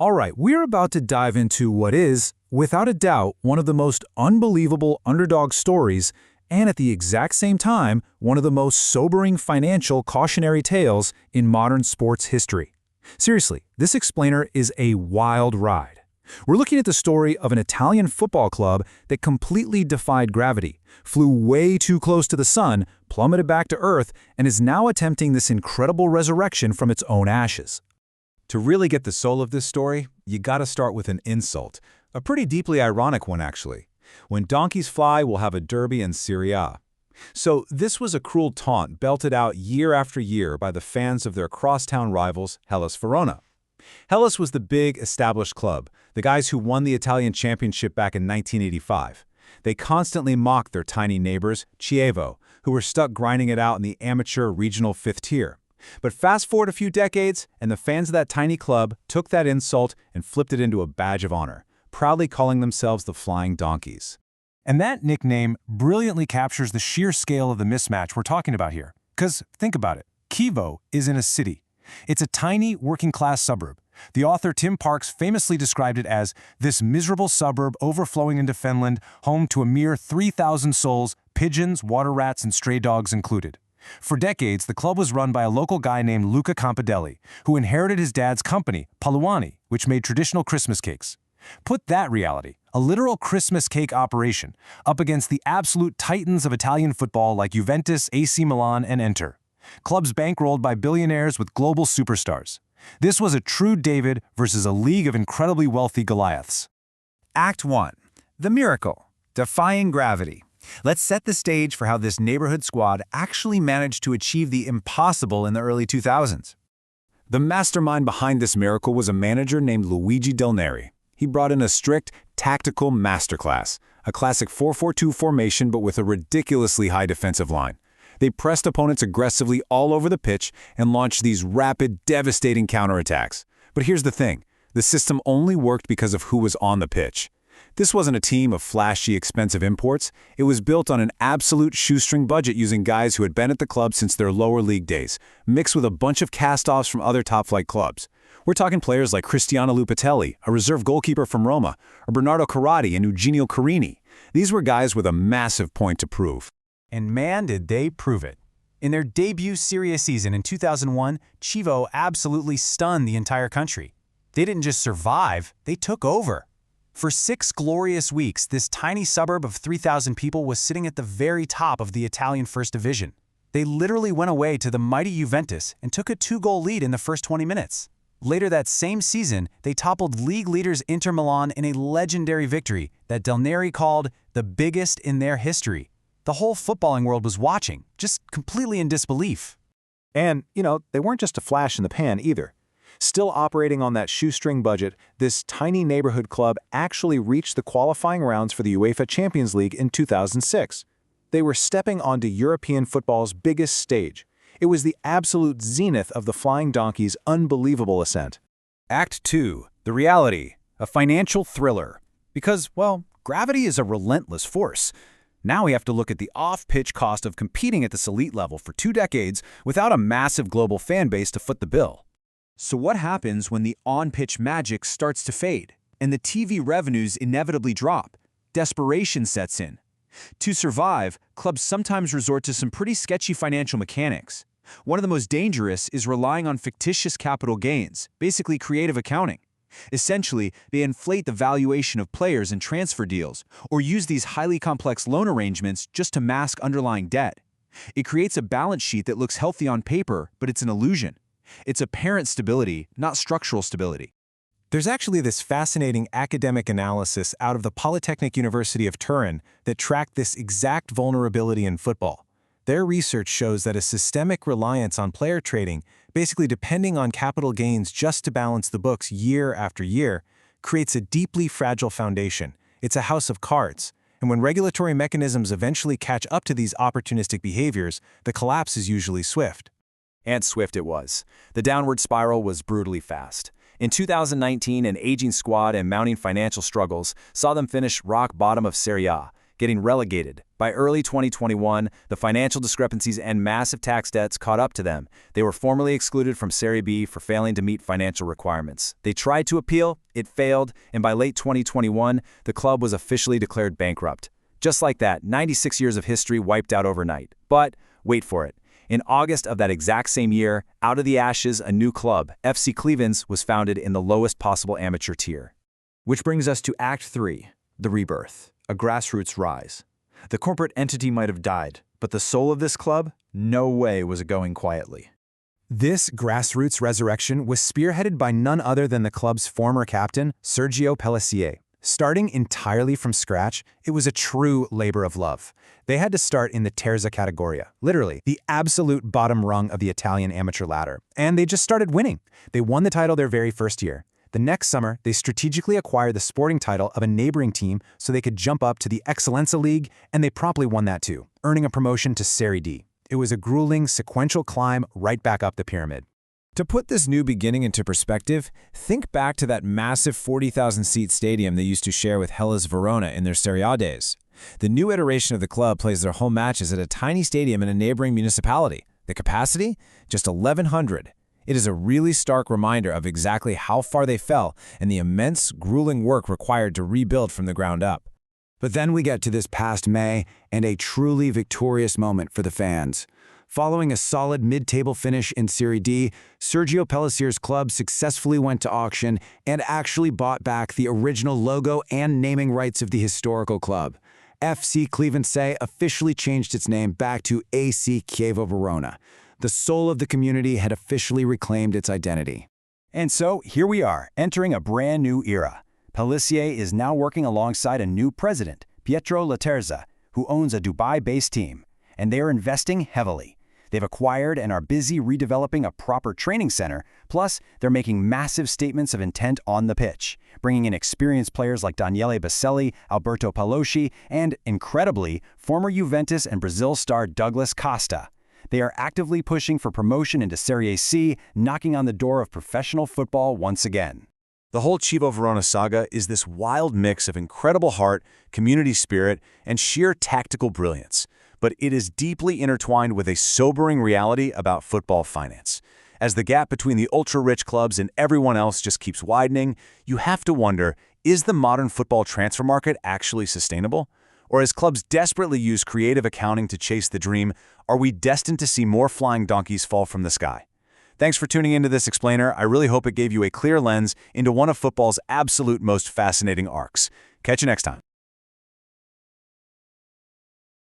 All right, we're about to dive into what is, without a doubt, one of the most unbelievable underdog stories, and at the exact same time, one of the most sobering financial cautionary tales in modern sports history. Seriously, this explainer is a wild ride. We're looking at the story of an Italian football club that completely defied gravity, flew way too close to the sun, plummeted back to Earth, and is now attempting this incredible resurrection from its own ashes. To really get the soul of this story, you gotta start with an insult. A pretty deeply ironic one, actually. When donkeys fly, we'll have a derby in Serie A. So this was a cruel taunt belted out year after year by the fans of their crosstown rivals, Hellas Verona. Hellas was the big, established club, the guys who won the Italian championship back in 1985. They constantly mocked their tiny neighbors, Chievo, who were stuck grinding it out in the amateur regional fifth tier. But fast forward a few decades, and the fans of that tiny club took that insult and flipped it into a badge of honor, proudly calling themselves the Flying Donkeys. And that nickname brilliantly captures the sheer scale of the mismatch we're talking about here. Because think about it, Chievo is in a city. It's a tiny, working-class suburb. The author Tim Parks famously described it as this miserable suburb overflowing into Finland, home to a mere 3,000 souls, pigeons, water rats, and stray dogs included. For decades, the club was run by a local guy named Luca Campidelli, who inherited his dad's company, Paluani, which made traditional Christmas cakes. Put that reality, a literal Christmas cake operation, up against the absolute titans of Italian football like Juventus, AC Milan, and Inter. Clubs bankrolled by billionaires with global superstars. This was a true David versus a league of incredibly wealthy Goliaths. Act 1. The Miracle. Defying Gravity. Let's set the stage for how this neighborhood squad actually managed to achieve the impossible in the early 2000s. The mastermind behind this miracle was a manager named Luigi Delneri. He brought in a strict, tactical masterclass, a classic 4-4-2 formation but with a ridiculously high defensive line. They pressed opponents aggressively all over the pitch and launched these rapid, devastating counterattacks. But here's the thing, the system only worked because of who was on the pitch. This wasn't a team of flashy, expensive imports. It was built on an absolute shoestring budget using guys who had been at the club since their lower league days, mixed with a bunch of cast-offs from other top-flight clubs. We're talking players like Cristiano Lupatelli, a reserve goalkeeper from Roma, or Bernardo Corradi and Eugenio Carini. These were guys with a massive point to prove. And man, did they prove it. In their debut Serie A season in 2001, Chievo absolutely stunned the entire country. They didn't just survive, they took over. For 6 glorious weeks, this tiny suburb of 3,000 people was sitting at the very top of the Italian First Division. They literally went away to the mighty Juventus and took a 2-goal lead in the first 20 minutes. Later that same season, they toppled league leaders Inter Milan in a legendary victory that Delneri called the biggest in their history. The whole footballing world was watching, just completely in disbelief. And, they weren't just a flash in the pan either. Still operating on that shoestring budget, this tiny neighborhood club actually reached the qualifying rounds for the UEFA Champions League in 2006. They were stepping onto European football's biggest stage. It was the absolute zenith of the Flying Donkeys' unbelievable ascent. Act 2. The Reality. A financial thriller. Because, well, gravity is a relentless force. Now we have to look at the off-pitch cost of competing at this elite level for 2 decades without a massive global fan base to foot the bill. So what happens when the on-pitch magic starts to fade, and the TV revenues inevitably drop? Desperation sets in. To survive, clubs sometimes resort to some pretty sketchy financial mechanics. One of the most dangerous is relying on fictitious capital gains, basically creative accounting. Essentially, they inflate the valuation of players in transfer deals, or use these highly complex loan arrangements just to mask underlying debt. It creates a balance sheet that looks healthy on paper, but it's an illusion. It's apparent stability, not structural stability. There's actually this fascinating academic analysis out of the Polytechnic University of Turin that tracked this exact vulnerability in football. Their research shows that a systemic reliance on player trading, basically depending on capital gains just to balance the books year after year, creates a deeply fragile foundation. It's a house of cards. And when regulatory mechanisms eventually catch up to these opportunistic behaviors, the collapse is usually swift. And swift it was. The downward spiral was brutally fast. In 2019, an aging squad and mounting financial struggles saw them finish rock bottom of Serie A, getting relegated, By early 2021, the financial discrepancies and massive tax debts caught up to them. They were formally excluded from Serie B for failing to meet financial requirements. They tried to appeal, it failed, and by late 2021, the club was officially declared bankrupt. Just like that, 96 years of history wiped out overnight. But wait for it. In August of that exact same year, out of the ashes, a new club, FC Cleveland, was founded in the lowest possible amateur tier. Which brings us to Act 3, the rebirth, a grassroots rise. The corporate entity might have died, but the soul of this club, no way was it going quietly. This grassroots resurrection was spearheaded by none other than the club's former captain, Sergio Pellissier. Starting entirely from scratch, it was a true labor of love. They had to start in the Terza Categoria, literally, the absolute bottom rung of the Italian amateur ladder. And they just started winning. They won the title their very first year. The next summer, they strategically acquired the sporting title of a neighboring team so they could jump up to the Eccellenza League, and they promptly won that too, earning a promotion to Serie D. It was a grueling, sequential climb right back up the pyramid. To put this new beginning into perspective, think back to that massive 40,000-seat stadium they used to share with Hellas Verona in their Serie A days. The new iteration of the club plays their home matches at a tiny stadium in a neighboring municipality. The capacity? Just 1,100. It is a really stark reminder of exactly how far they fell and the immense, grueling work required to rebuild from the ground up. But then we get to this past May and a truly victorious moment for the fans. Following a solid mid-table finish in Serie D, Sergio Pellissier's club successfully went to auction and actually bought back the original logo and naming rights of the historical club. FC Cleveland officially changed its name back to AC Chievo Verona. The soul of the community had officially reclaimed its identity. And so, here we are, entering a brand new era. Pellissier is now working alongside a new president, Pietro Laterza, who owns a Dubai-based team, and they are investing heavily. They've acquired and are busy redeveloping a proper training center, plus they're making massive statements of intent on the pitch, bringing in experienced players like Daniele Baselli, Alberto Palosci, and, incredibly, former Juventus and Brazil star Douglas Costa. They are actively pushing for promotion into Serie C, knocking on the door of professional football once again. The whole Chievo Verona saga is this wild mix of incredible heart, community spirit, and sheer tactical brilliance. But it is deeply intertwined with a sobering reality about football finance. As the gap between the ultra-rich clubs and everyone else just keeps widening, you have to wonder, is the modern football transfer market actually sustainable? Or as clubs desperately use creative accounting to chase the dream, are we destined to see more flying donkeys fall from the sky? Thanks for tuning into this explainer. I really hope it gave you a clear lens into one of football's absolute most fascinating arcs. Catch you next time.